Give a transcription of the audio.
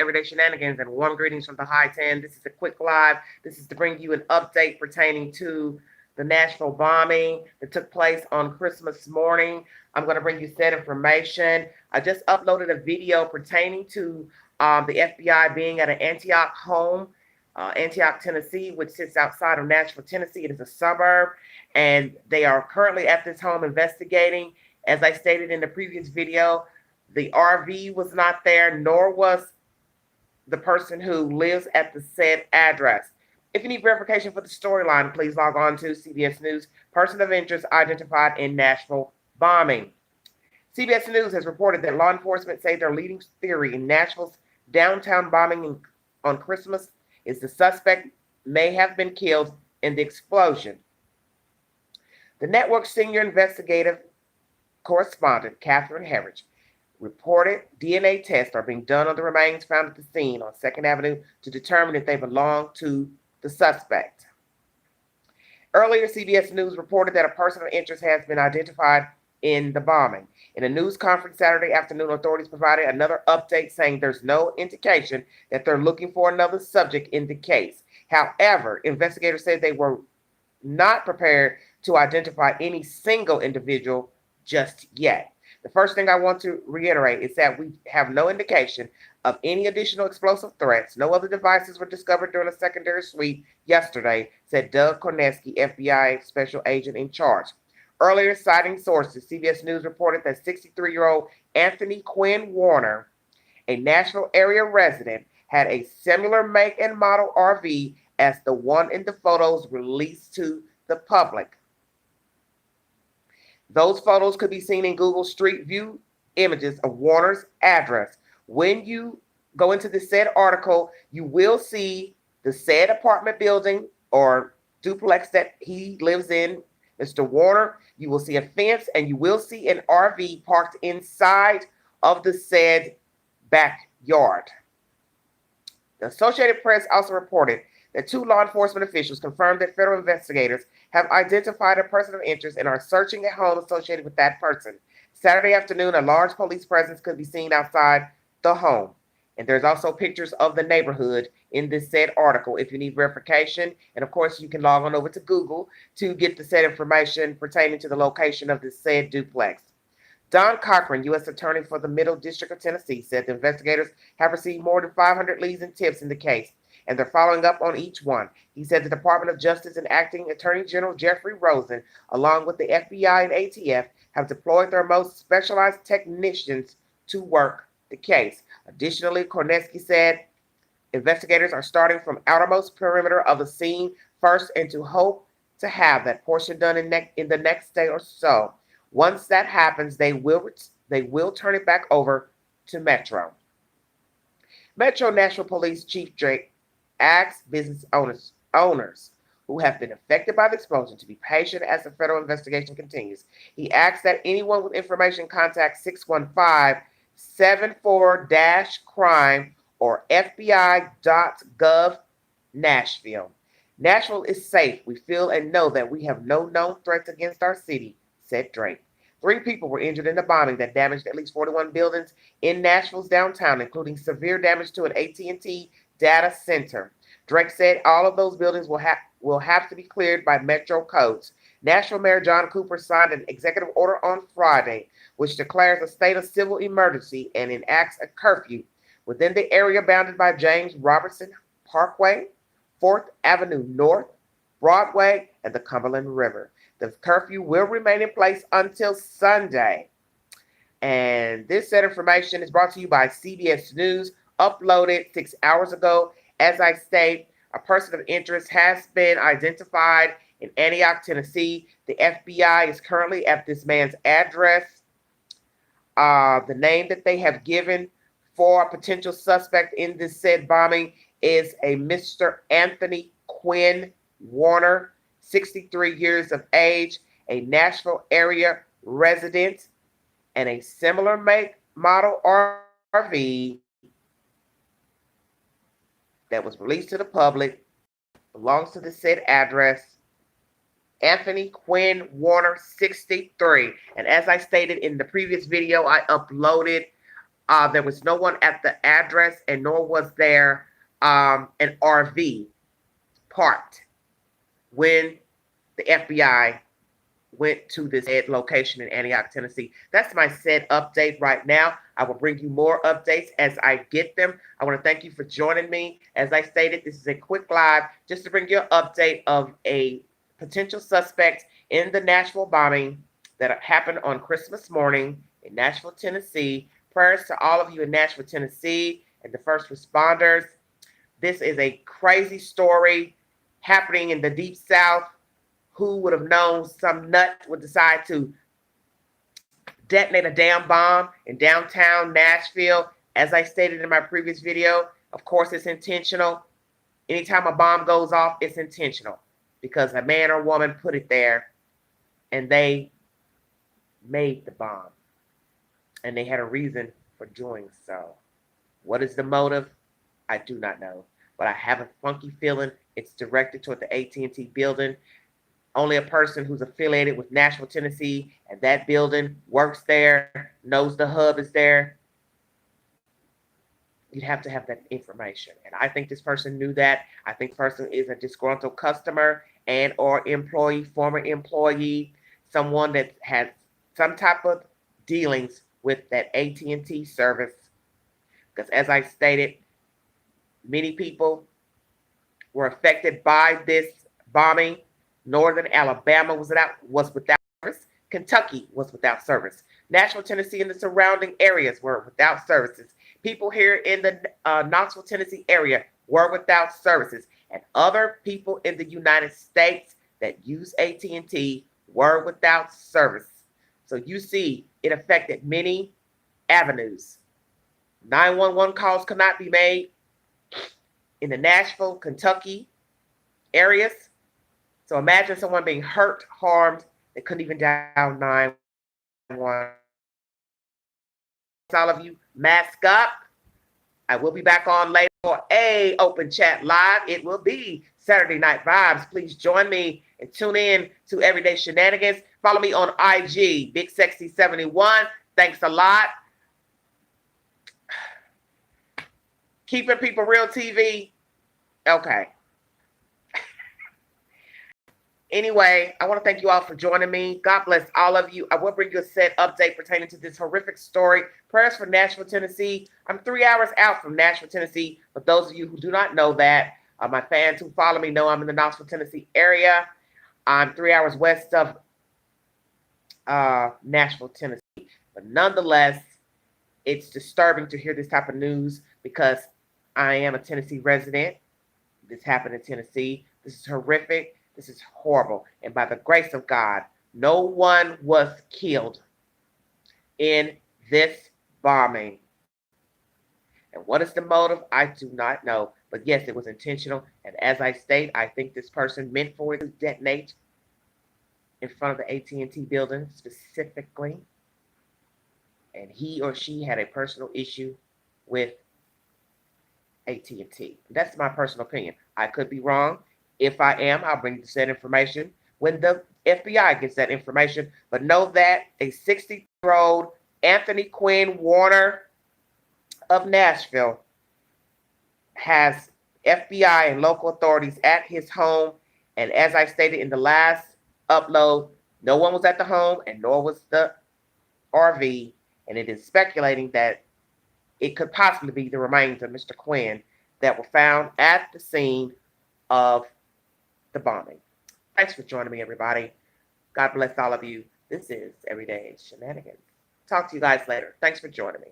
everyday shenanigans, and warm greetings from the High 10. This is a quick live. This is to bring you an update pertaining to the Nashville bombing that took place on Christmas morning. I'm going to bring you said information. I just uploaded a video pertaining to the FBI being at an Antioch home, Antioch, Tennessee, which sits outside of Nashville, Tennessee. It is a suburb, and they are currently at this home investigating. As I stated in the previous video, the RV was not there, nor was the person who lives at the said address. If you need verification for the storyline, please log on to CBS News. Person of interest identified in Nashville bombing. CBS News has reported that law enforcement say their leading theory in Nashville's downtown bombing on Christmas is the suspect may have been killed in the explosion. The network's senior investigative correspondent, Catherine Herridge, reported DNA tests are being done on the remains found at the scene on 2nd Avenue to determine if they belong to the suspect. Earlier, CBS News reported that a person of interest has been identified in the bombing. In a news conference Saturday afternoon, authorities provided another update saying there's no indication that they're looking for another subject in the case. However, investigators said they were not prepared to identify any single individual just yet. The first thing I want to reiterate is that we have no indication of any additional explosive threats. No other devices were discovered during a secondary sweep yesterday, said Doug Korneski, FBI special agent in charge. Earlier, citing sources, CBS News reported that 63-year-old Anthony Quinn Warner, a Nashville area resident, had a similar make and model RV as the one in the photos released to the public. Those photos could be seen in Google Street View images of Warner's address. When you go into the said article, you will see the said apartment building or duplex that he lives in, Mr. Warner. You will see a fence, and you will see an RV parked inside of the said backyard. The Associated Press also reported that 2 law enforcement officials confirmed that federal investigators have identified a person of interest and are searching a home associated with that person. Saturday afternoon, a large police presence could be seen outside the home. And there's also pictures of the neighborhood in this said article if you need verification. And of course, you can log on over to Google to get the said information pertaining to the location of this said duplex. Don Cochran, U.S. Attorney for the Middle District of Tennessee, said the investigators have received more than 500 leads and tips in the case, and they're following up on each one. He said the Department of Justice and Acting Attorney General Jeffrey Rosen, along with the FBI and ATF, have deployed their most specialized technicians to work the case. Additionally, Korneski said investigators are starting from outermost perimeter of the scene first and to hope to have that portion done in the next day or so. Once that happens, they will turn it back over to Metro. Metro Nashville Police Chief Drake asked business owners who have been affected by the explosion to be patient as the federal investigation continues. He asks that anyone with information contact 615-74-CRIME or FBI.gov Nashville. Nashville is safe. We feel and know that we have no known threats against our city, said Drake. 3 people were injured in the bombing that damaged at least 41 buildings in Nashville's downtown, including severe damage to an AT&T data center. Drake said all of those buildings will have to be cleared by Metro codes. Nashville Mayor John Cooper signed an executive order on Friday, which declares a state of civil emergency and enacts a curfew within the area bounded by James Robertson Parkway, 4th Avenue North, Broadway, and the Cumberland River. The curfew will remain in place until Sunday. And this set information is brought to you by CBS News, uploaded 6 hours ago. As I state, a person of interest has been identified in Antioch, Tennessee. The FBI is currently at this man's address. The name that they have given for a potential suspect in this said bombing is a Mr. Anthony Quinn Warner, 63 years of age, a Nashville area resident, and a similar make model RV that was released to the public, belongs to the said address, Anthony Quinn Warner, 63. And as I stated in the previous video I uploaded, There was no one at the address, and nor was there an RV parked when the FBI went to this location in Antioch, Tennessee. That's my said update right now. I will bring you more updates as I get them. I want to thank you for joining me. As I stated, this is a quick live just to bring you an update of a potential suspect in the Nashville bombing that happened on Christmas morning in Nashville, Tennessee. Prayers to all of you in Nashville, Tennessee, and the first responders. This is a crazy story happening in the Deep South. Who would have known some nut would decide to detonate a damn bomb in downtown Nashville? As I stated in my previous video, of course it's intentional. Anytime a bomb goes off, it's intentional because a man or woman put it there and they made the bomb. And they had a reason for doing so. What is the motive? I do not know. But I have a funky feeling it's directed toward the AT&T building. Only a person who's affiliated with Nashville, Tennessee, and that building works there, knows the hub is there. You'd have to have that information. And I think this person knew that. I think this person is a disgruntled customer and or employee, former employee, someone that has some type of dealings with that AT&T service. Because as I stated, many people were affected by this bombing. Northern Alabama was without service. Kentucky was without service. Nashville, Tennessee, and the surrounding areas were without services. People here in the Knoxville, Tennessee area were without services. And other people in the United States that use AT&T were without service. So you see, it affected many avenues. 911 calls could not be made in the Nashville, Kentucky areas. So imagine someone being hurt, harmed, they couldn't even dial 911. All of you, mask up. I will be back on later for a open chat live. It will be Saturday Night Vibes. Please join me and tune in to Everyday Shenanigans. Follow me on IG, Big Sexy 71. Thanks a lot. Keeping People Real TV. Okay. Anyway, I want to thank you all for joining me. God bless all of you. I will bring you a set update pertaining to this horrific story. Prayers for Nashville, Tennessee. I'm 3 hours out from Nashville, Tennessee. But those of you who do not know that, my fans who follow me know I'm in the Knoxville, Tennessee area. I'm 3 hours west of Nashville, Tennessee. But nonetheless, it's disturbing to hear this type of news because I am a Tennessee resident. This happened in Tennessee. This is horrific. This is horrible. And by the grace of God, no one was killed in this bombing. And what is the motive? I do not know. But yes, it was intentional. And as I state, I think this person meant for it to detonate in front of the AT&T building specifically. And he or she had a personal issue with AT&T. That's my personal opinion. I could be wrong. If I am, I'll bring that information when the FBI gets that information. But know that a 60-year-old Anthony Quinn Warner of Nashville has FBI and local authorities at his home. And as I stated in the last upload, no one was at the home and nor was the RV. And it is speculating that it could possibly be the remains of Mr. Quinn that were found at the scene of the bombing. Thanks for joining me, everybody. God bless all of you. This is Everyday Shenanigans. Talk to you guys later. Thanks for joining me.